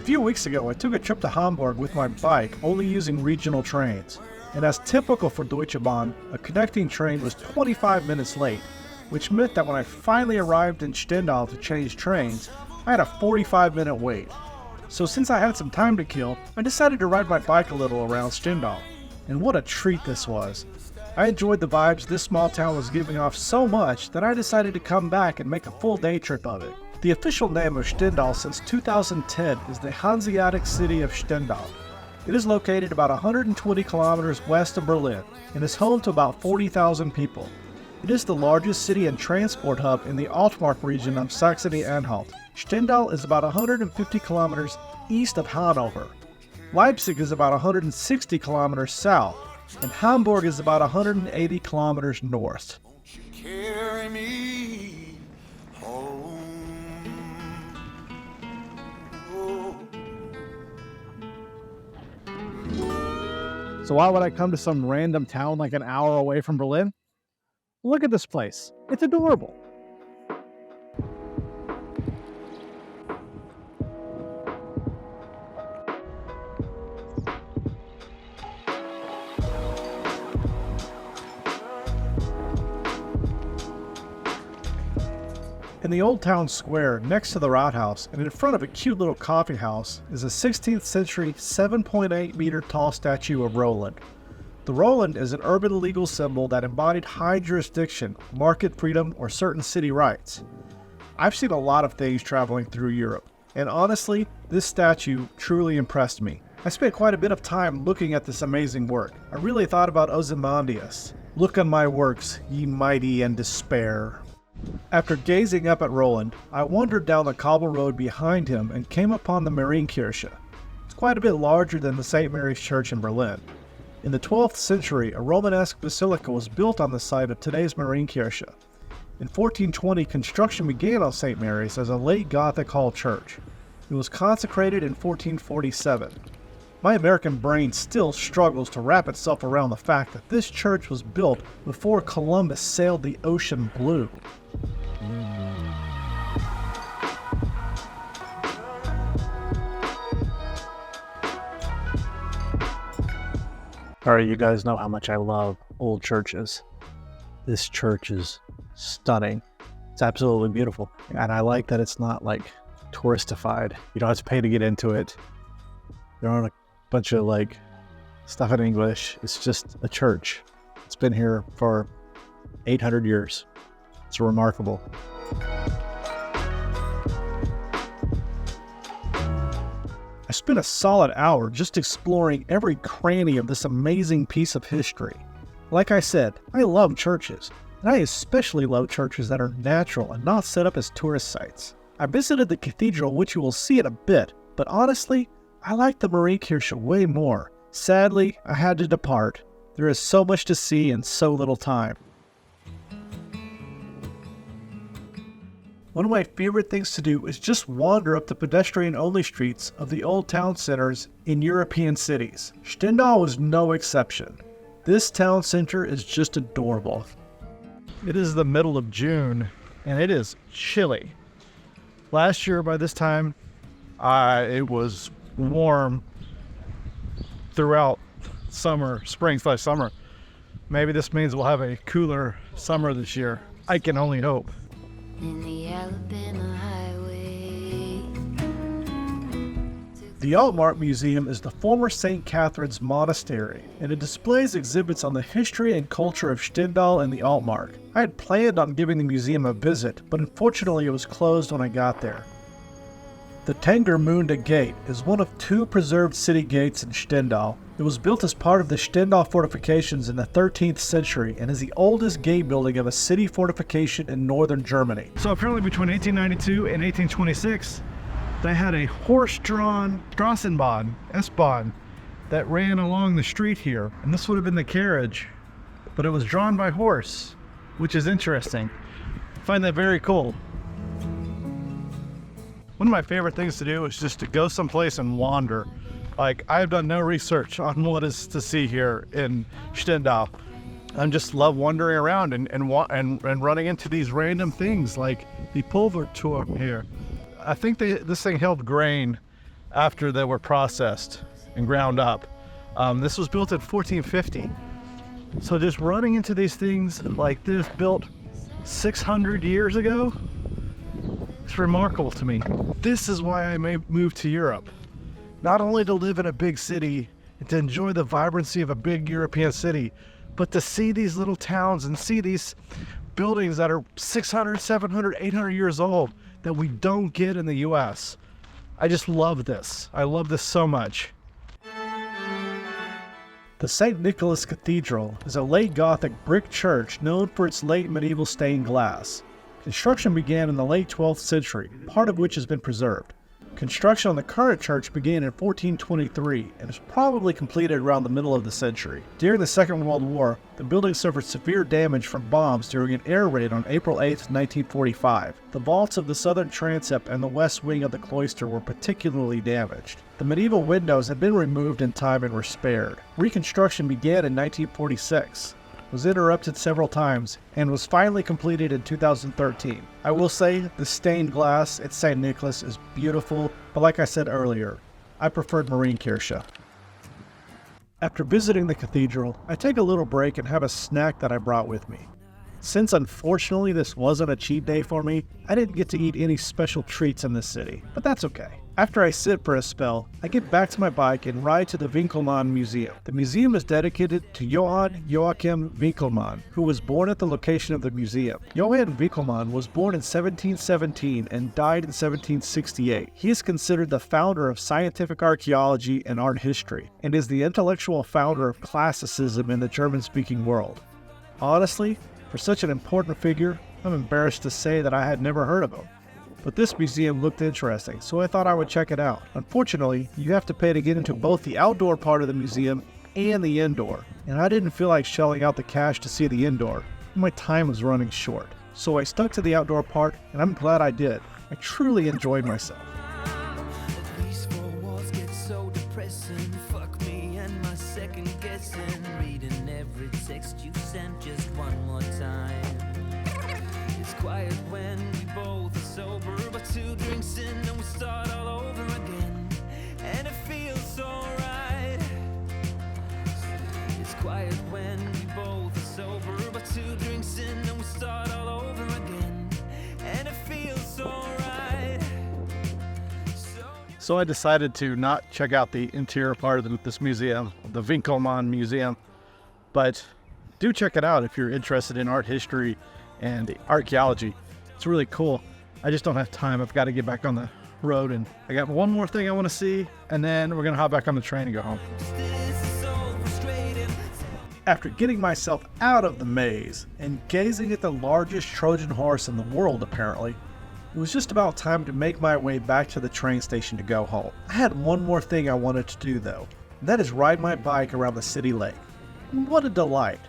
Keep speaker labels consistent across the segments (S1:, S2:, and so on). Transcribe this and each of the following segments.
S1: A few weeks ago, I took a trip to Hamburg with my bike, only using regional trains. And as typical for Deutsche Bahn, a connecting train was 25 minutes late, which meant that when I finally arrived in Stendal to change trains, I had a 45-minute wait. So since I had some time to kill, I decided to ride my bike a little around Stendal. And what a treat this was. I enjoyed the vibes this small town was giving off so much that I decided to come back and make a full day trip of it. The official name of Stendal since 2010 is the Hanseatic city of Stendal. It is located about 120 kilometers west of Berlin and is home to about 40,000 people. It is the largest city and transport hub in the Altmark region of Saxony-Anhalt. Stendal is about 150 kilometers east of Hanover. Leipzig is about 160 kilometers south, and Hamburg is about 180 kilometers north.
S2: Carry me home.
S1: So why would I come to some random town like an hour away from Berlin? Look at this place. It's adorable. In the old town square next to the Rathaus and in front of a cute little coffee house is a 16th century 7.8 meter tall statue of Roland. The Roland is an urban legal symbol that embodied high jurisdiction, market freedom, or certain city rights. I've seen a lot of things traveling through Europe, and honestly, this statue truly impressed me. I spent quite a bit of time looking at this amazing work. I really thought about Ozymandias. Look on my works, ye mighty and despair. After gazing up at Roland, I wandered down the cobble road behind him and came upon the Marienkirche. It's quite a bit larger than the St. Mary's Church in Berlin. In the 12th century, a Romanesque basilica was built on the site of today's Marienkirche. In 1420, construction began on St. Mary's as a late Gothic hall church. It was consecrated in 1447. My American brain still struggles to wrap itself around the fact that this church was built before Columbus sailed the ocean blue. Alright, you guys know how much I love old churches. This church is stunning. It's absolutely beautiful. And I like that it's not like touristified. You don't have to pay to get into it. There aren't a bunch of like stuff in English. It's just a church. It's been here for 800 years. It's remarkable. I spent a solid hour just exploring every cranny of this amazing piece of history. Like I said, I love churches, and I especially love churches that are natural and not set up as tourist sites. I visited the cathedral, which you will see in a bit, but honestly, I like the Marienkirche way more. Sadly, I had to depart. There is so much to see in so little time. One of my favorite things to do is just wander up the pedestrian-only streets of the old town centers in European cities. Stendal was no exception. This town center is just adorable. It is the middle of June, and it is chilly. Last year by this time, it was warm throughout spring/summer. Maybe this means we'll have a cooler summer this year. I can only hope.
S3: In the Alabama highway.
S1: The Altmark Museum is the former St. Catherine's Monastery, and it displays exhibits on the history and culture of Stendal and the Altmark. I had planned on giving the museum a visit, but unfortunately it was closed when I got there. The Tangermunde Gate is one of two preserved city gates in Stendal. It was built as part of the Stendal fortifications in the 13th century and is the oldest gate building of a city fortification in northern Germany. So apparently between 1892 and 1826, they had a horse-drawn Straßenbahn, S-Bahn, that ran along the street here. And this would have been the carriage, but it was drawn by horse, which is interesting. I find that very cool. One of my favorite things to do is just to go someplace and wander. Like, I have done no research on what is to see here in Stendal. I just love wandering around and running into these random things like the Pulverturm here. I think this thing held grain after they were processed and ground up. This was built in 1450. So just running into these things like this built 600 years ago, it's remarkable to me. This is why I moved to Europe. Not only to live in a big city and to enjoy the vibrancy of a big European city, but to see these little towns and see these buildings that are 600, 700, 800 years old that we don't get in the US. I just love this. I love this so much. The St. Nicholas Cathedral is a late Gothic brick church known for its late medieval stained glass. Construction began in the late 12th century, part of which has been preserved. Construction on the current church began in 1423 and was probably completed around the middle of the century. During the Second World War, the building suffered severe damage from bombs during an air raid on April 8, 1945. The vaults of the southern transept and the west wing of the cloister were particularly damaged. The medieval windows had been removed in time and were spared. Reconstruction began in 1946. Was interrupted several times, and was finally completed in 2013. I will say the stained glass at St. Nicholas is beautiful, but like I said earlier, I preferred Marienkirche. After visiting the cathedral, I take a little break and have a snack that I brought with me. Since unfortunately this wasn't a cheat day for me, I didn't get to eat any special treats in this city, but that's okay. After I sit for a spell, I get back to my bike and ride to the Winkelmann Museum. The museum is dedicated to Johann Joachim Winkelmann, who was born at the location of the museum. Johann Winkelmann was born in 1717 and died in 1768. He is considered the founder of scientific archaeology and art history, and is the intellectual founder of classicism in the German-speaking world. Honestly, for such an important figure, I'm embarrassed to say that I had never heard of him. But this museum looked interesting, so I thought I would check it out. Unfortunately, you have to pay to get into both the outdoor part of the museum and the indoor, and I didn't feel like shelling out the cash to see the indoor. My time was running short. So I stuck to the outdoor part, and I'm glad I did. I truly enjoyed myself.
S4: These four walls get so depressing. Fuck me and my second guessing. Reading every text you sent just one more time. It's quiet when we both are sober, but 2 drinks in and we start all over again. And it feels so right. It's quiet when we both are sober, but 2 drinks in and we start all over again. And it feels so right.
S1: So I decided to not check out the interior part of this museum, the Winkelmann Museum, but do check it out if you're interested in art history and archaeology. It's really cool. I just don't have time. I've got to get back on the road, and I got one more thing I want to see, and then we're going to hop back on the train and go home. After getting myself out of the maze and gazing at the largest Trojan horse in the world apparently, it was just about time to make my way back to the train station to go home. I had one more thing I wanted to do though, and that is ride my bike around the city lake. What a delight.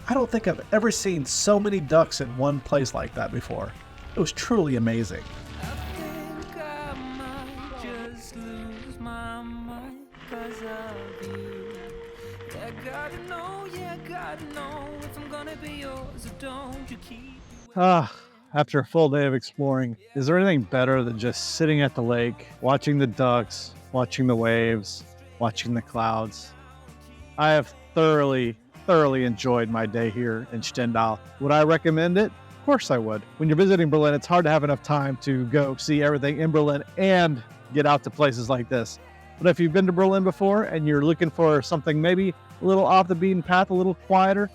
S1: I don't think I've ever seen so many ducks in one place like that before. It was truly amazing.
S4: I think I might just lose my mind 'cause of you. Yeah, gotta know if I'm gonna be yours or don't you keep.
S1: After a full day of exploring, is there anything better than just sitting at the lake, watching the ducks, watching the waves, watching the clouds? I have thoroughly enjoyed my day here in Stendal. Would I recommend it? Of course I would. When you're visiting Berlin, it's hard to have enough time to go see everything in Berlin and get out to places like this. But if you've been to Berlin before and you're looking for something maybe a little off the beaten path, a little quieter,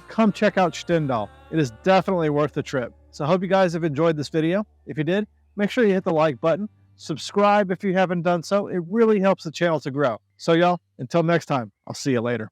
S1: come check out Stendal. It is definitely worth the trip. So I hope you guys have enjoyed this video. If you did, make sure you hit the like button. Subscribe if you haven't done so. It really helps the channel to grow. So y'all, until next time, I'll see you later.